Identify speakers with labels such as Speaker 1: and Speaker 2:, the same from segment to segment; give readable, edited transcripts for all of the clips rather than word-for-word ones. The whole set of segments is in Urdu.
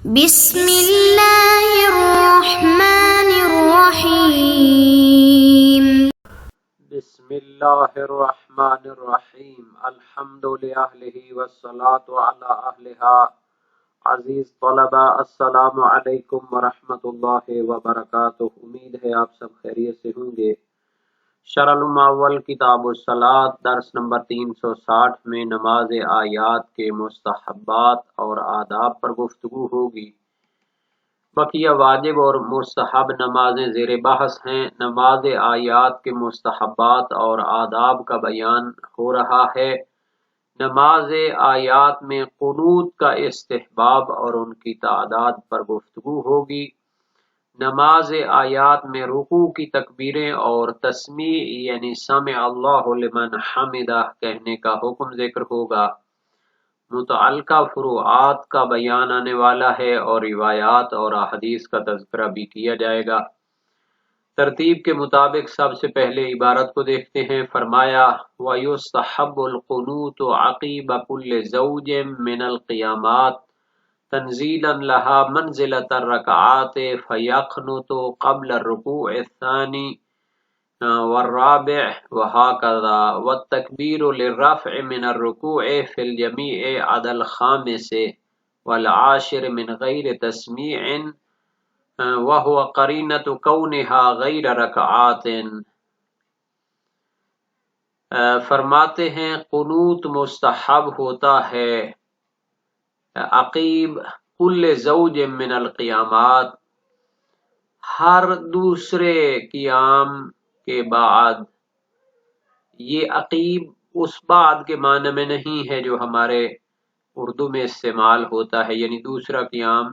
Speaker 1: بسم اللہ الرحمن الرحیم
Speaker 2: بسم اللہ الرحمن الرحیم الحمد للہ والصلاة علی اہلہا۔ عزیز طلبہ السلام علیکم ورحمۃ اللہ وبرکاتہ۔ امید ہے آپ سب خیریت سے ہوں گے۔ شرح المعول کتاب الصلاۃ درس نمبر 360 میں نماز آیات کے مستحبات اور آداب پر گفتگو ہوگی۔ بقیہ واجب اور مستحب نمازیں زیر بحث ہیں۔ نماز آیات کے مستحبات اور آداب کا بیان ہو رہا ہے۔ نماز آیات میں قنوت کا استحباب اور ان کی تعداد پر گفتگو ہوگی۔ نماز آیات میں رکوع کی تکبیریں اور تسمیع یعنی سمع اللہ لمن حمدہ کہنے کا حکم ذکر ہوگا۔ متعلقہ فروعات کا بیان آنے والا ہے اور روایات اور احادیث کا تذکرہ بھی کیا جائے گا۔ ترتیب کے مطابق سب سے پہلے عبارت کو دیکھتے ہیں۔ فرمایا وَيُسْتَحَبُّ الْقُنُوتُ عَقِيبَ كُلِّ زَوْجٍ مِّنَ الْقِيَامَاتِ تنزيلا لها منزلة الركعات فيقنط قبل الركوع الثاني والرابع وهكذا، والتكبير للرفع من الركوع في الجميع عدا الخامس والعاشر من غير تسميع وهو قرينة كونها غير ركعات۔ فرماتے ہیں قنوت مستحب ہوتا ہے عقیب کل زوج من القیامات، ہر دوسرے قیام کے بعد۔ یہ عقیب اس بعد کے معنی میں نہیں ہے جو ہمارے اردو میں استعمال ہوتا ہے، یعنی دوسرا قیام۔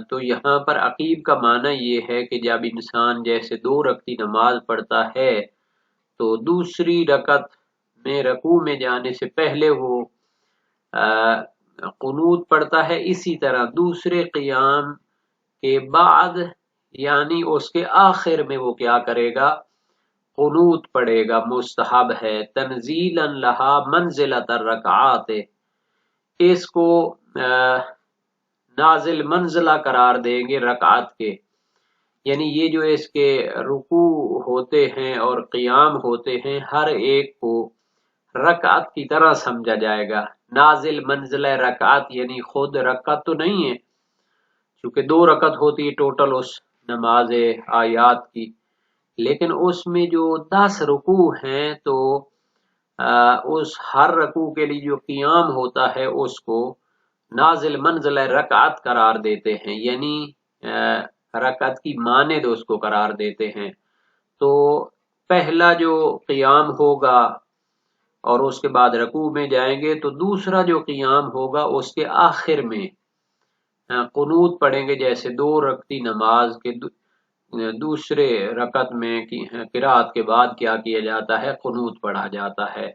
Speaker 2: تو یہاں پر عقیب کا معنی یہ ہے کہ جب انسان جیسے 2 رکعتی نماز پڑھتا ہے تو دوسری رکعت میں رکوع میں جانے سے پہلے وہ قنوت پڑھتا ہے، اسی طرح دوسرے قیام کے بعد یعنی اس کے آخر میں وہ کیا کرے گا؟ قنوت پڑھے گا۔ مستحب ہے۔ تنزیلا لہا منزلۃ الرکعات، اس کو نازل منزلہ قرار دیں گے رکعت کے، یعنی یہ جو اس کے رکوع ہوتے ہیں اور قیام ہوتے ہیں ہر ایک کو رکعت کی طرح سمجھا جائے گا۔ نازل منزلہ رکعت یعنی خود رکعت تو نہیں ہے، چونکہ 2 رکعت ہوتی ہے ٹوٹل اس نماز آیات کی، لیکن اس میں جو 10 رکوع ہیں تو اس ہر رکوع کے لیے جو قیام ہوتا ہے اس کو نازل منزلہ رکعت قرار دیتے ہیں، یعنی رکعت کی مانند اس کو قرار دیتے ہیں۔ تو پہلا جو قیام ہوگا اور اس کے بعد رکوع میں جائیں گے تو دوسرا جو قیام ہوگا اس کے آخر میں قنوت پڑھیں گے، جیسے 2 رکعتی نماز کے دوسرے رکعت میں قرات کے بعد کیا کیا جاتا ہے؟ قنوت پڑھا جاتا ہے۔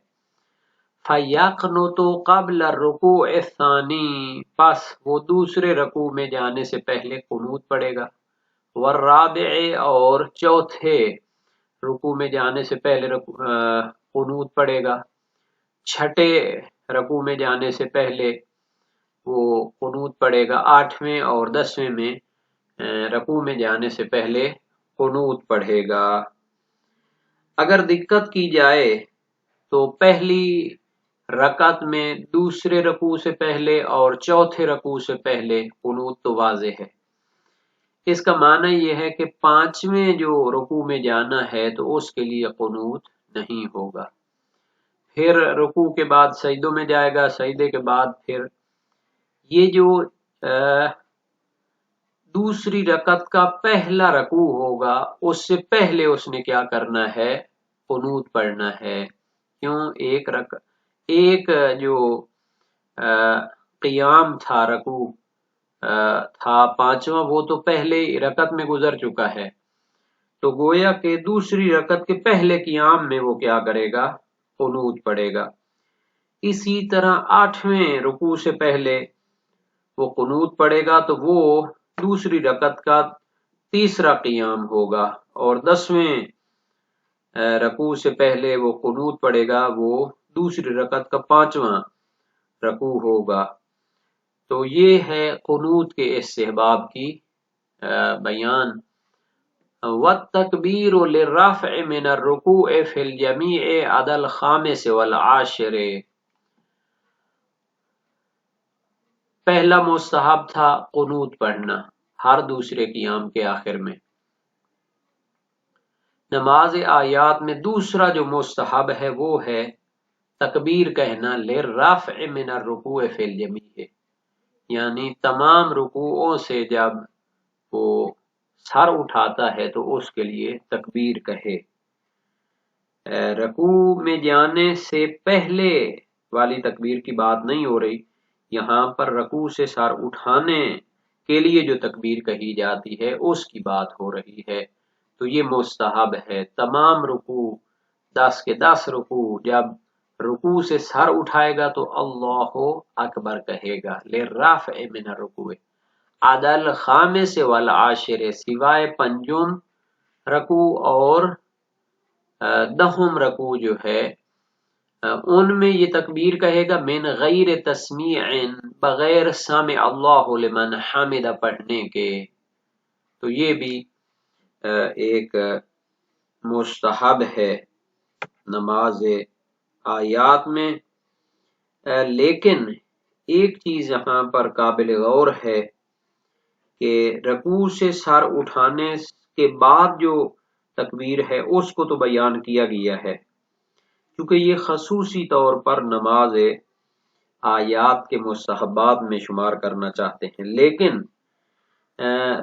Speaker 2: فَيَقْنُتُ قَبْلَ الرُّكُوعِ الثَّانِي، پس وہ دوسرے رکوع میں جانے سے پہلے قنوت پڑھے گا۔ وَالرَّابِعِ، اور چوتھے رکوع میں جانے سے پہلے قنوت پڑھے گا۔ چھٹے رکوع میں جانے سے پہلے وہ قنوت پڑھے گا۔ 8ویں اور 10ویں میں رکوع میں جانے سے پہلے قنوت پڑھے گا۔ اگر دقت کی جائے تو پہلی رکعت میں دوسرے رکوع سے پہلے اور چوتھے رکوع سے پہلے قنوت تو واضح ہے۔ اس کا معنی یہ ہے کہ 5ویں جو رکوع میں جانا ہے تو اس کے لیے قنوت نہیں ہوگا۔ پھر رکوع کے بعد سجدوں میں جائے گا، سجدے کے بعد پھر یہ جو دوسری رکعت کا پہلا رکوع ہوگا اس سے پہلے اس نے کیا کرنا ہے؟ قنوت پڑھنا ہے۔ کیوں؟ ایک جو قیام تھا، رکوع تھا 5واں، وہ تو پہلے رکعت میں گزر چکا ہے، تو گویا کہ دوسری رکعت کے پہلے قیام میں وہ کیا کرے گا؟ قنوت پڑھے گا۔ اسی طرح 8ویں رکوع سے پہلے وہ قنوت پڑھے گا تو وہ دوسری رکعت کا تیسرا قیام ہوگا، اور 10ویں رکوع سے پہلے وہ قنوت پڑھے گا، وہ دوسری رکعت کا 5واں رکوع ہوگا۔ تو تو یہ ہے قنوت کے استحباب کی بیان۔ والتکبیر للرفع من الرکوع فی الجمیع عدا الخامس والعاشر۔ پہلا مستحب تھا قنوت پڑھنا ہر دوسرے قیام کے آخر میں۔ نماز آیات میں دوسرا جو مستحب ہے وہ ہے تکبیر کہنا للرفع من الرکوع فی الجمیع، یعنی تمام رکوعوں سے جب وہ سر اٹھاتا ہے تو اس کے لیے تکبیر کہے۔ رکوع میں جانے سے پہلے والی تکبیر کی بات نہیں ہو رہی، یہاں پر رکوع سے سر اٹھانے کے لیے جو تکبیر کہی جاتی ہے اس کی بات ہو رہی ہے۔ تو یہ مستحب ہے، تمام رکوع 10 کے 10 رکوع جب رکوع سے سر اٹھائے گا تو اللہ اکبر کہے گا للرفع من الرکوع عدا الخامس والعاشر، سوائے پنجم رکوع اور 10 رکوع جو ہے ان میں یہ تکبیر کہے گا من غیر تسمیع، بغیر سامع اللہ لمن حمد پڑھنے کے۔ تو یہ بھی ایک مستحب ہے نماز آیات میں۔ لیکن ایک چیز یہاں پر قابل غور ہے کہ رکوع سے سر اٹھانے کے بعد جو تکبیر ہے اس کو تو بیان کیا گیا ہے، کیونکہ یہ خصوصی طور پر نماز آیات کے مستحبات میں شمار کرنا چاہتے ہیں، لیکن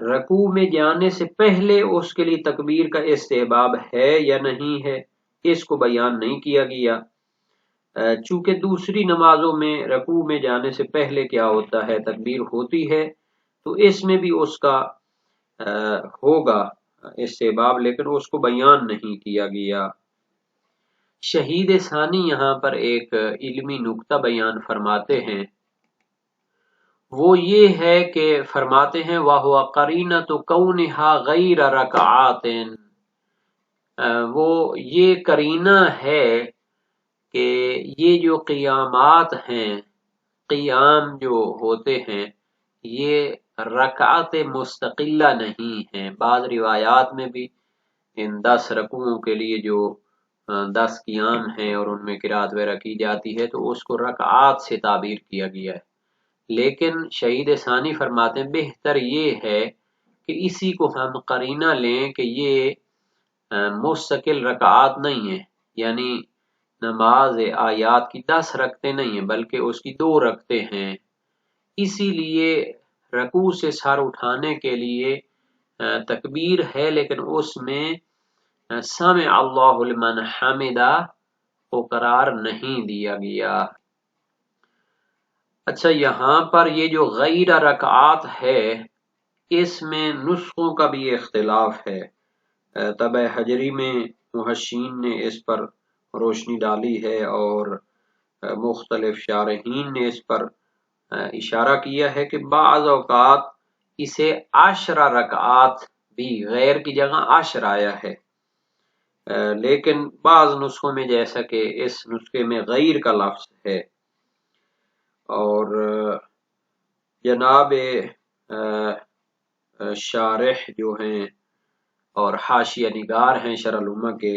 Speaker 2: رکوع میں جانے سے پہلے اس کے لیے تکبیر کا استحباب ہے یا نہیں ہے اس کو بیان نہیں کیا گیا۔ چونکہ دوسری نمازوں میں رکوع میں جانے سے پہلے کیا ہوتا ہے، تکبیر ہوتی ہے، تو اس میں بھی اس کا ہوگا استحباب، لیکن اس کو بیان نہیں کیا گیا۔ شہید ثانی یہاں پر ایک علمی نکتہ بیان فرماتے ہیں، وہ یہ ہے کہ فرماتے ہیں وَهُوَ قَرِينَةُ كَوْنِهَا غَيْرَ رَكَعَاتٍ، وہ یہ قرینہ ہے کہ یہ جو قیامات ہیں، قیام جو ہوتے ہیں، یہ رکعت مستقلہ نہیں ہیں۔ بعض روایات میں بھی ان 10 رکوعوں کے لیے جو 10 قیام ہیں اور ان میں قرات وغیرہ کی جاتی ہے تو اس کو رکعات سے تعبیر کیا گیا ہے، لیکن شہید ثانی فرماتے ہیں بہتر یہ ہے کہ اسی کو ہم قرینہ لیں کہ یہ مستقل رکعات نہیں ہیں، یعنی نماز آیات کی 10 رکعتیں نہیں ہیں بلکہ اس کی 2 رکعتیں ہیں۔ اسی لیے رکوع سے سر اٹھانے کے لیے تکبیر ہے، لیکن اس میں سمع اللہ لمن حمدہ کو قرار نہیں دیا گیا۔ اچھا، یہاں پر یہ جو غیر رکعات ہے اس میں نسخوں کا بھی اختلاف ہے۔ طبع حجری میں محشین نے اس پر روشنی ڈالی ہے اور مختلف شارحین نے اس پر اشارہ کیا ہے کہ بعض اوقات اسے 10 رکعات بھی غیر کی جگہ 10 آیا ہے، لیکن بعض نسخوں میں جیسا کہ اس نسخے میں غیر کا لفظ ہے، اور جناب شارح جو ہیں اور حاشیہ نگار ہیں شرح الامہ کے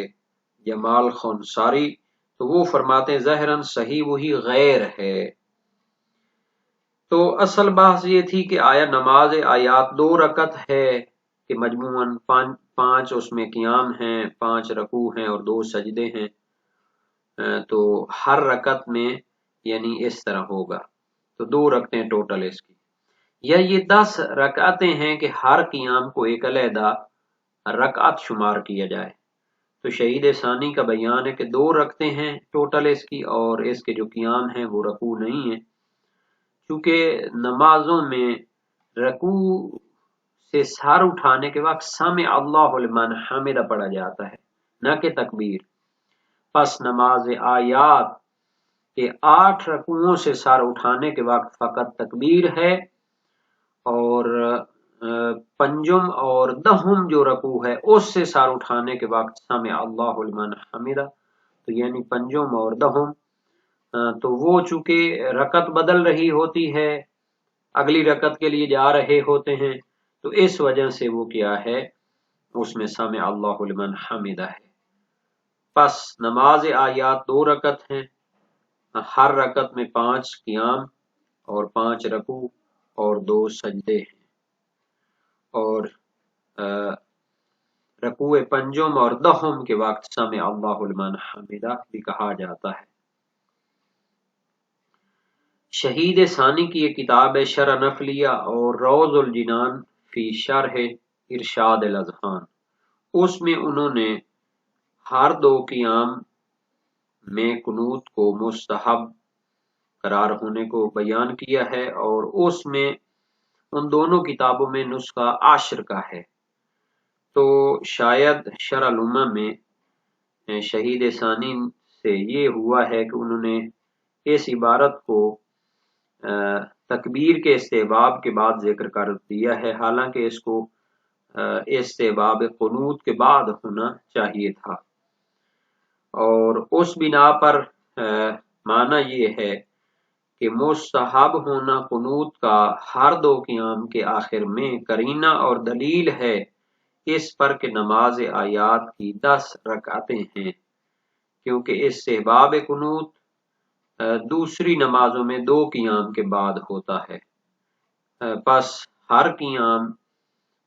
Speaker 2: جمال خنساری، تو وہ فرماتے ہیں ظاہراً صحیح وہی غیر ہے۔ تو اصل بحث یہ تھی کہ آیا نماز آیات 2 رکعت ہے کہ مجموعاً 5 اس میں قیام ہیں، 5 رکوع ہیں اور 2 سجدے ہیں، تو ہر رکعت میں یعنی اس طرح ہوگا، تو 2 رکعتیں ٹوٹل اس کی، یا یہ 10 رکعتیں ہیں کہ ہر قیام کو ایک علیحدہ رکعت شمار کیا جائے۔ تو شہید ثانی کا بیان ہے کہ 2 رکعتیں ہیں ٹوٹل اس کی، اور اس کے جو قیام ہیں وہ رکوع نہیں ہیں، چونکہ نمازوں میں رکوع سے سر اٹھانے کے وقت سمع اللہ لمن حمدہ پڑھا جاتا ہے، نہ کہ تکبیر۔ پس نماز آیات کہ 8 رکوعوں سے سر اٹھانے کے وقت فقط تکبیر ہے، اور 5 اور 10 جو رکوع ہے اس سے سر اٹھانے کے وقت سمع اللہ لمن حمدہ، تو یعنی 5 اور 10، تو وہ چونکہ رکعت بدل رہی ہوتی ہے اگلی رکعت کے لیے جا رہے ہوتے ہیں، تو اس وجہ سے وہ کیا ہے، اس میں سمع اللہ لمن حمدہ ہے۔ پس نماز آیات 2 رکعت ہیں، ہر رکعت میں 5 قیام اور 5 رکوع اور 2 سجدے ہیں، اور رکوع پنجم اور دہم کے وقت سمع اللہ لمن حمدہ بھی کہا جاتا ہے۔ شہید ثانی کی یہ کتاب ہے شرح نفلیہ اور روض الجنان فی شرح ارشاد الاذہان، اس میں انہوں نے ہر 2 قیام میں قنوت کو مستحب قرار ہونے کو بیان کیا ہے، اور اس میں ان دونوں کتابوں میں نسخہ عاشر کا ہے۔ تو شاید شرح الامہ میں شہید ثانی سے یہ ہوا ہے کہ انہوں نے اس عبارت کو تکبیر کے استحباب کے بعد ذکر کر دیا ہے، حالانکہ اس کو استحباب قنوت کے بعد ہونا چاہیے تھا، اور اس بنا پر معنی یہ ہے کہ مستحب ہونا قنوت کا ہر 2 قیام کے آخر میں قرینہ اور دلیل ہے اس پر کہ نماز آیات کی 10 رکعتیں ہیں، کیونکہ استحباب قنوت دوسری نمازوں میں 2 قیام کے بعد ہوتا ہے، پس ہر قیام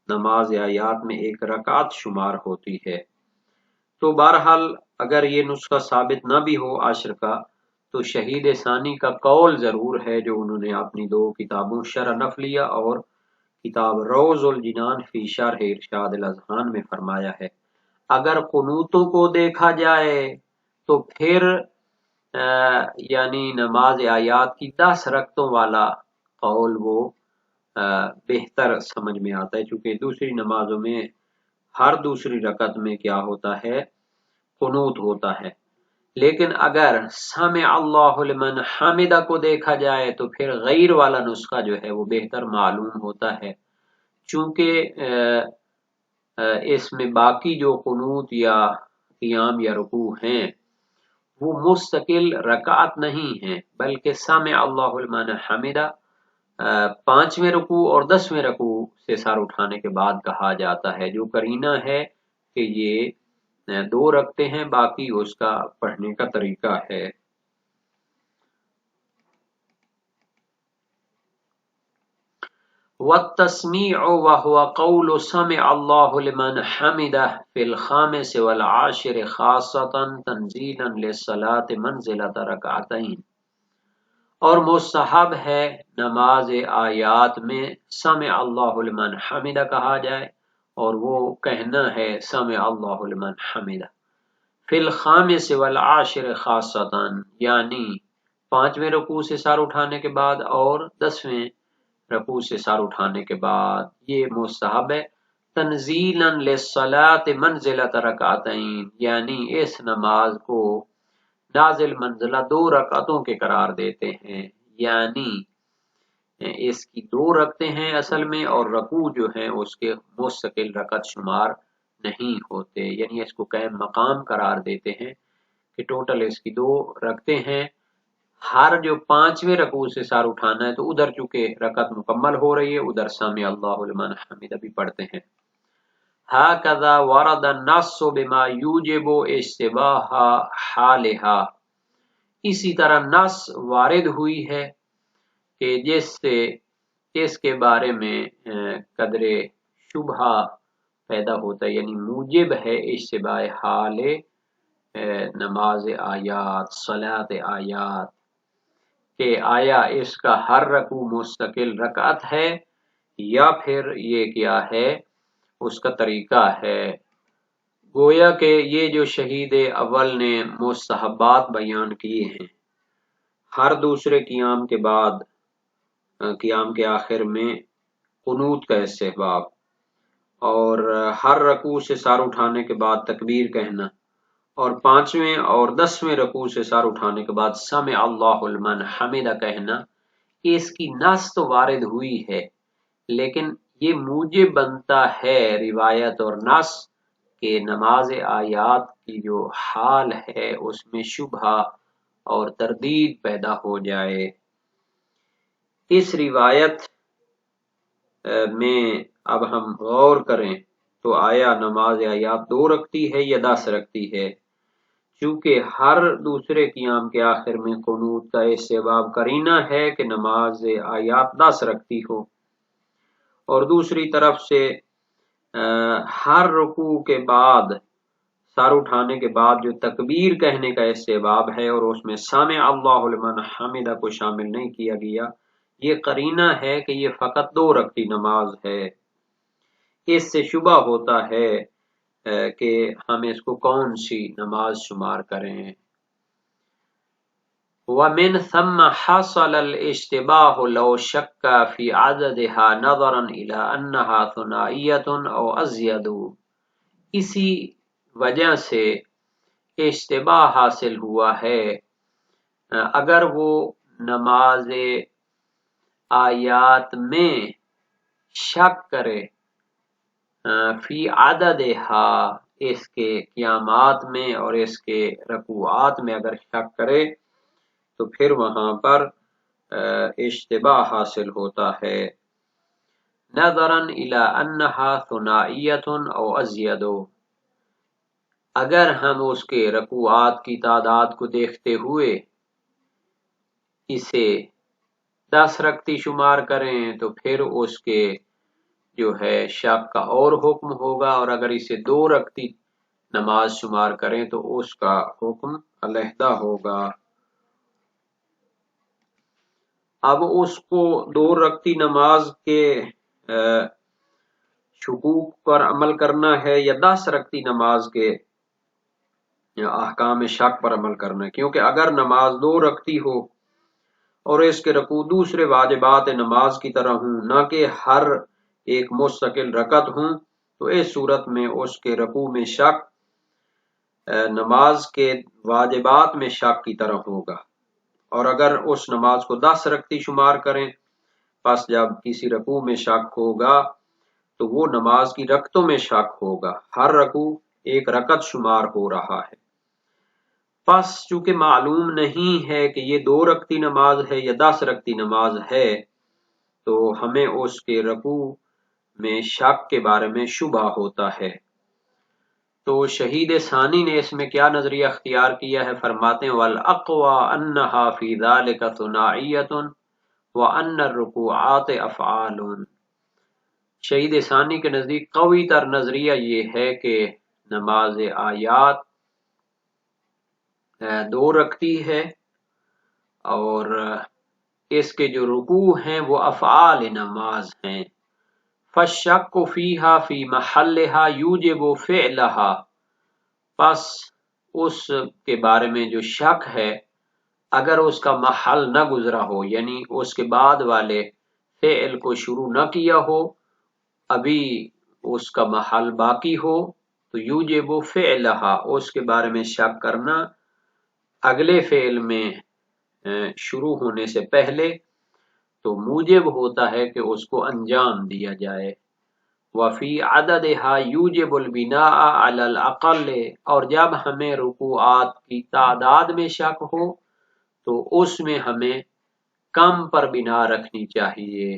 Speaker 2: نماز آیات میں 1 رکعت شمار ہوتی ہے۔ تو بہرحال اگر یہ نسخہ ثابت نہ بھی ہو عاشر کا، تو شہید ثانی کا قول ضرور ہے جو انہوں نے اپنی 2 کتابوں شرح نفلیہ اور کتاب روض الجنان فی شرح ارشاد الاذہان میں فرمایا ہے۔ اگر قنوتوں کو دیکھا جائے تو پھر یعنی نماز آیات کی 10 رکعتوں والا قول وہ بہتر سمجھ میں آتا ہے، چونکہ دوسری نمازوں میں ہر دوسری رکعت میں کیا ہوتا ہے، قنوت ہوتا ہے۔ لیکن اگر سمع اللہ لمن حمدہ کو دیکھا جائے تو پھر غیر والا نسخہ جو ہے وہ بہتر معلوم ہوتا ہے، چونکہ اس میں باقی جو قنوت یا قیام یا رکوع ہیں وہ مستقل رکعت نہیں ہیں، بلکہ سمع اللہ لمن حمدہ 5ویں رکوع اور 10ویں رکوع سے سر اٹھانے کے بعد کہا جاتا ہے، جو قرینہ ہے کہ یہ 2 رکھتے ہیں، باقی اس کا پڑھنے کا طریقہ ہے۔ والتسمیع وهو قول سمع اللہ لمن حمدہ فی الخامس والعاشر خاصۃ تنزیلا للصلاة منزلۃ رکعتین، اور مستحب ہے نماز آیات میں سمع اللہ لمن حمدہ کہا جائے، اور وہ کہنا ہے سمع اللہ لمن حمدہ فی الخامس والعاشر خاصتاً، یعنی 5ویں رکوع سے سر اٹھانے کے بعد اور 10ویں رکوع سے سر اٹھانے کے بعد، یہ مستحب ہے۔ تنزیلا للصلاة منزلۃ رکعتین، یعنی اس نماز کو نازل منزلہ 2 رکعتوں کے قرار دیتے ہیں، یعنی اس کی 2 رکعتیں ہیں اصل میں، اور رکوع جو ہیں اس کے مستقل رکعت شمار نہیں ہوتے، یعنی اس کو قائم مقام قرار دیتے ہیں کہ ٹوٹل اس کی 2 رکعتیں ہیں۔ ہر جو 5ویں رکوع سے سر اٹھانا ہے تو ادھر چونکہ رکعت مکمل ہو رہی ہے، ادھر سمع اللہ لمن حمدہ بھی پڑھتے ہیں۔ ہکذا ورد النص بما یوجب اشتباہ حالہا، اسی طرح نص وارد ہوئی ہے کہ جس سے اس کے بارے میں قدر شبہ پیدا ہوتا ہے، یعنی موجب ہے اشتباہ حال نماز آیات، صلاۃ آیات، کہ آیا اس کا ہر رکوع مستقل رکعت ہے یا پھر یہ کیا ہے، اس کا طریقہ ہے۔ گویا کہ یہ جو شہید اول نے مستحبات بیان کیے ہیں، ہر دوسرے قیام کے بعد قیام کے آخر میں قنوت کا استحباب، اور ہر رکوع سے سر اٹھانے کے بعد تکبیر کہنا، اور 5ویں اور 10ویں رکوع سے سر اٹھانے کے بعد سمع اللہ لمن حمدہ کہنا، اس کی نص تو وارد ہوئی ہے، لیکن یہ موجب بنتا ہے روایت اور نص کہ نماز آیات کی جو حال ہے اس میں شبہ اور تردید پیدا ہو جائے۔ اس روایت میں اب ہم غور کریں تو آیا نماز آیات 2 رکھتی ہے یا 10 رکھتی ہے؟ چونکہ ہر دوسرے قیام کے آخر میں قنوت کا استحباب قرینہ ہے کہ نماز آیات 10 رکھتی ہو، اور دوسری طرف سے ہر رکوع کے بعد سر اٹھانے کے بعد جو تکبیر کہنے کا استحباب ہے اور اس میں سامع اللہ لمن حمدہ کو شامل نہیں کیا گیا، یہ قرینہ ہے کہ یہ فقط 2 رکعتی نماز ہے۔ اس سے شبہ ہوتا ہے کہ ہم اس کو کون سی نماز شمار کریں۔ وَمِن ثم حصل الاشتباہ لو شک فی عددها نظرا الى انها ثنائیۃ او ازید، اسی وجہ سے اشتباہ حاصل ہوا ہے اگر وہ نماز آیات میں شک کرے، فی عددہا اس کے قیامات میں اور اس کے رکوعات میں اگر شک کرے تو پھر وہاں پر اشتباہ حاصل ہوتا ہے۔ نظرا الی انہا ثنائیۃ او ازید، اگر ہم اس کے رکوعات کی تعداد کو دیکھتے ہوئے اسے 10 رکعتی شمار کریں تو پھر اس کے جو ہے شک کا اور حکم ہوگا، اور اگر اسے 2 رکعتی نماز شمار کریں تو اس کا حکم علیحدہ ہوگا۔ اب اس کو 2 رکعتی نماز کے شکوک پر عمل کرنا ہے یا 10 رکعتی نماز کے احکام شک پر عمل کرنا ہے، کیونکہ اگر نماز 2 رکعتی ہو اور اس کے رکوع دوسرے واجبات نماز کی طرح ہوں، نہ کہ ہر ایک مستقل رکعت ہوں، تو اس صورت میں اس کے رکوع میں شک نماز کے واجبات میں شک کی طرح ہوگا، اور اگر اس نماز کو 10 رکعتی شمار کریں پس جب کسی رکوع میں شک ہوگا تو وہ نماز کی رکعتوں میں شک ہوگا، ہر رکوع ایک رکعت شمار ہو رہا ہے۔ پس چونکہ معلوم نہیں ہے کہ یہ 2 رکعتی نماز ہے یا 10 رکعتی نماز ہے، تو ہمیں اس کے رکوع میں شک کے بارے میں شبہ ہوتا ہے۔ تو شہید ثانی نے اس میں کیا نظریہ اختیار کیا ہے؟ فرماتے ہیں وَالْأَقْوَى أَنَّهَا فِي ذَلِكَ ثُنَائِيَّةٌ وَأَنَّ الرُّكُوعَاتِ أَفْعَالٌ۔ شہید ثانی کے نزدیک قوی تر نظریہ یہ ہے کہ نماز آیات 2 رکعتی ہے اور اس کے جو رکوع ہیں وہ افعال نماز ہیں۔ فالشک فیہا فی محلہا یوجب فعلہا، پس اس کے بارے میں جو شک ہے اگر اس کا محل نہ گزرا ہو، یعنی اس کے بعد والے فعل کو شروع نہ کیا ہو، ابھی اس کا محل باقی ہو، تو یوجب فعلہا، اس کے بارے میں شک کرنا اگلے فعل میں شروع ہونے سے پہلے تو موجب ہوتا ہے کہ اس کو انجام دیا جائے۔ وفی عددہا یوجب البناء علی الاقل، اور جب ہمیں رکوعات کی تعداد میں شک ہو تو اس میں ہمیں کم پر بنا رکھنی چاہیے۔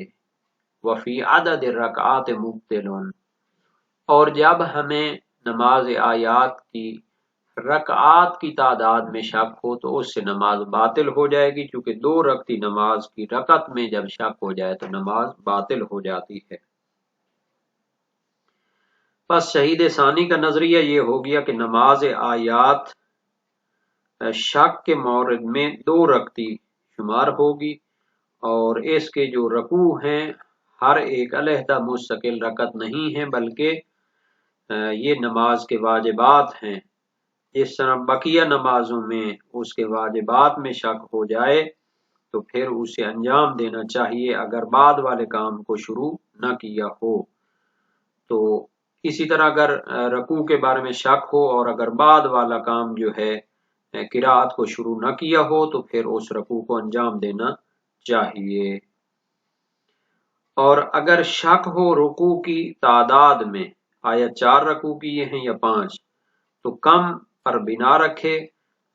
Speaker 2: وفی عدد الرکعات مبطل، اور جب ہمیں نماز آیات کی رکعات کی تعداد میں شک ہو تو اس سے نماز باطل ہو جائے گی، چونکہ 2 رکعتی نماز کی رکعت میں جب شک ہو جائے تو نماز باطل ہو جاتی ہے۔ پس شہید ثانی کا نظریہ یہ ہو گیا کہ نماز آیات شک کے مورد میں 2 رکعتی شمار ہوگی، اور اس کے جو رکوع ہیں ہر ایک علیحدہ مستقل رکعت نہیں ہے بلکہ یہ نماز کے واجبات ہیں۔ جس طرح بقیہ نمازوں میں اس کے واجبات میں شک ہو جائے تو پھر اسے انجام دینا چاہیے اگر بعد والے کام کو شروع نہ کیا ہو۔ تو اسی طرح اگر رکوع کے بارے میں شک ہو اور اگر بعد والا کام جو ہے قرات کو شروع نہ کیا ہو تو پھر اس رکوع کو انجام دینا چاہیے۔ اور اگر شک ہو رکوع کی تعداد میں، آیا 4 رکوع کیے ہیں یا 5، تو کم پر بنا رکھے،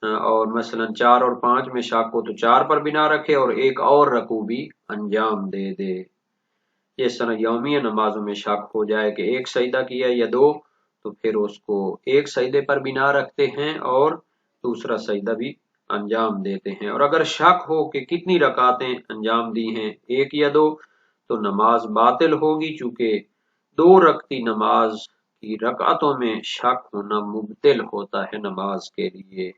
Speaker 2: اور مثلا 4 اور 5 میں شک ہو تو 4 پر بنا رکھے اور ایک اور رکوع بھی انجام دے دے۔ جس طرح یومیہ نمازوں میں شک ہو جائے کہ ایک سجدہ کیا یا دو، تو پھر اس کو ایک سجدے پر بنا رکھتے ہیں اور دوسرا سجدہ بھی انجام دیتے ہیں۔ اور اگر شک ہو کہ کتنی رکعتیں انجام دی ہیں، ایک یا دو، تو نماز باطل ہوگی، چونکہ دو رکعتی نماز کی رکعتوں میں شک ہونا مبطل ہوتا ہے نماز کے لیے۔